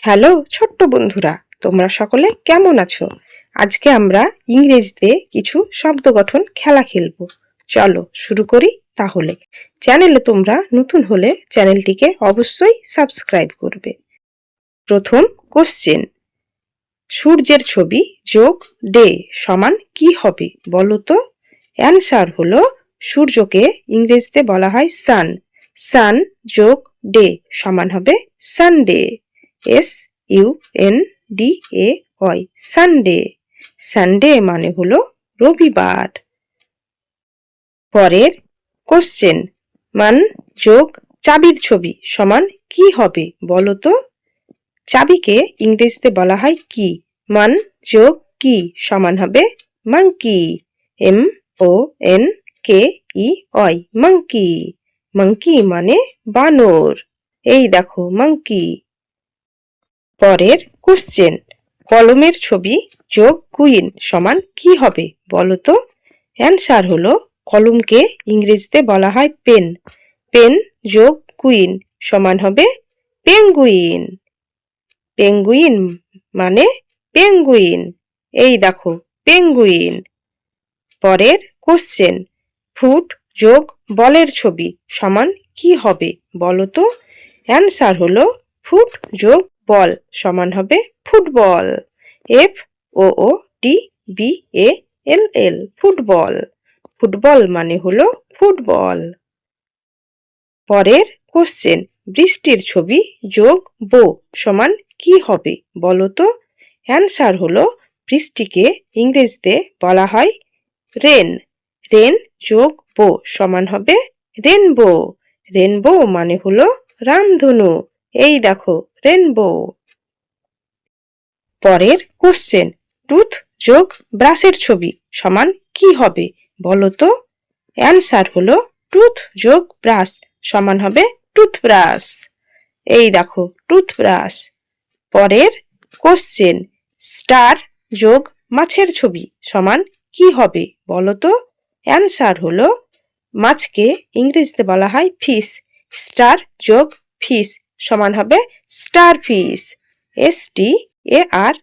Hello ছোট্ট বন্ধুরা, তোমরা সকলে কেমন আছো? আজকে আমরা ইংরেজিতে কিছু শব্দ গঠন খেলা খেলবো। চলো শুরু করি তাহলে। চ্যানেলে তোমরা নতুন হলে চ্যানেলটিকে অবশ্যই সাবস্ক্রাইব করবে। প্রথম কোশ্চেন, সূর্যের ছবি যোগ ডে সমান কি হবে বলো তো? অ্যান্সার হলো সূর্যকে ইংরেজিতে বলা হয় সান। সান যোগ ডে সমান হবে সানডে। SUNDAY, Sunday. সানডে মানে হলো রবিবার। পরের কোশ্চেন, মান যোগ চাবির ছবি সমান কি হবে বলো তো? চাবিকে ইংরেজিতে বলা হয় কি। মান যোগ কি সমান হবে মাঙ্কি। MONKEY, monkey. মাঙ্কি মানে বানর। এই দেখো মাঙ্কি। পরের কোশ্চেন, কলমের ছবি যোগ কুইন সমান কি হবে বলো তো? অ্যান্সার হলো কলমকে ইংরেজিতে বলা হয় পেন। পেন যোগ কুইন সমান হবে পেঙ্গুইন। পেঙ্গুইন মানে পেঙ্গুইন। এই দেখো পেঙ্গুইন। পরের কোশ্চেন, ফুট যোগ বলের ছবি সমান কি হবে বলো তো? অ্যান্সার হলো ফুট যোগ বল সমান হবে ফুটবল। FOOTBALL, football. ফুটবল মানে হলো ফুটবল। পরের কোশ্চেন, বৃষ্টির ছবি যোগ বো সমান কি হবে বলো তো? অ্যান্সার হলো বৃষ্টিকে ইংরেজিতে বলা হয় রেন। রেন যোগ বো সমান হবে রেনবো। রেনবো মানে হলো রামধনু। এই দেখো রেনবো। পরের কোশ্চেন, টুথ যোগ ব্রাশের ছবি সমান কি হবে বলো তো? অ্যান্সার হলো টুথ যোগ ব্রাশ সমান হবে টুথব্রাশ। এই দেখো টুথব্রাশ। পরের কোশ্চেন, স্টার যোগ মাছের ছবি সমান কি হবে বলো তো? অ্যান্সার হলো মাছকে ইংরেজিতে বলা হয় ফিশ। স্টার যোগ ফিশ সমান হবে star fish. STARFISH,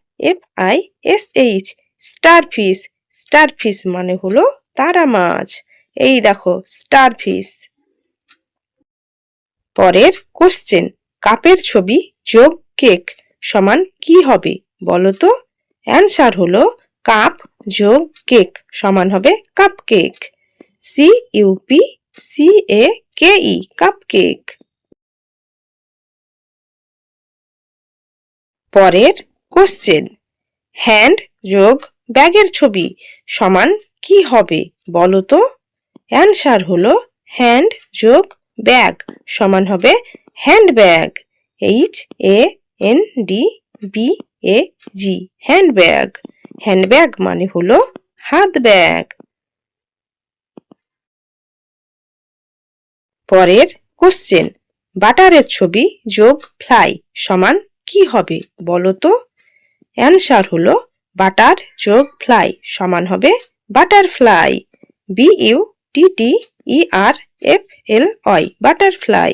star fish. Star fish মানে হলো তারা মাছ। এই দেখো স্টার ফিশ। পরের কোশ্চেন, কাপের ছবি যোগ কেক সমান কি হবে বলো তো? অ্যান্সার হলো কাপ যোগ কেক সমান হবে cup cake. CUPCAKE, cup cake. পরের কোশ্চেন, হ্যান্ড যোগ ব্যাগের ছবি সমান কি হবে বলো তো? অ্যান্সার হলো হ্যান্ড যোগ ব্যাগ সমান হবে hand bag. HANDBAG, hand bag. Hand bag মানে হলো হাত ব্যাগ। পরের কোশ্চেন, বাটারের ছবি যোগ ফ্লাই সমান কি হবে বলো তো? অ্যান্সার হলো বাটার যোগ ফ্লাই সমান হবে বাটারফ্লাই। BUTTERFLY, butterfly.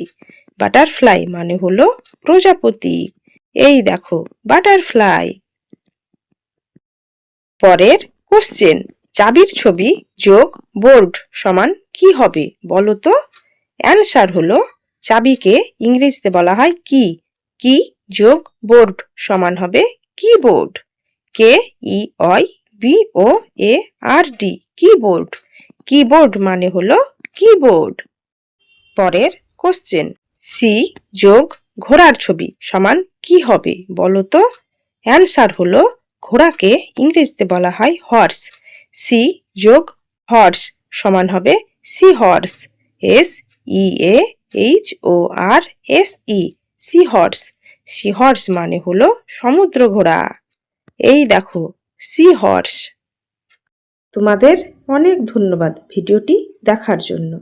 বাটারফ্লাই মানে হলো প্রজাপতি। এই দেখো বাটারফ্লাই। পরের কোশ্চেন, চাবির ছবি যোগ বোর্ড সমান কি হবে বলো তো? অ্যান্সার হলো চাবিকে ইংরেজিতে বলা হয় কি। কি যোগ বোর্ড সমান হবে কিবোর্ড। KEYBOARD, keyboard. কিবোর্ড মানে হলো কিবোর্ড। পরের কোশ্চেন, সি যোগ ঘোড়ার ছবি সমান কি হবে বলো তো? অ্যান্সার হলো ঘোড়াকে ইংরেজিতে বলা হয় হর্স। সি যোগ হর্স সমান হবে sea horse. SEAHORSE, sea horse. Sea horse মানে হলো সমুদ্র ঘোড়া। এই দেখো সি হর্স। তোমাদের অনেক ধন্যবাদ ভিডিওটি দেখার জন্য।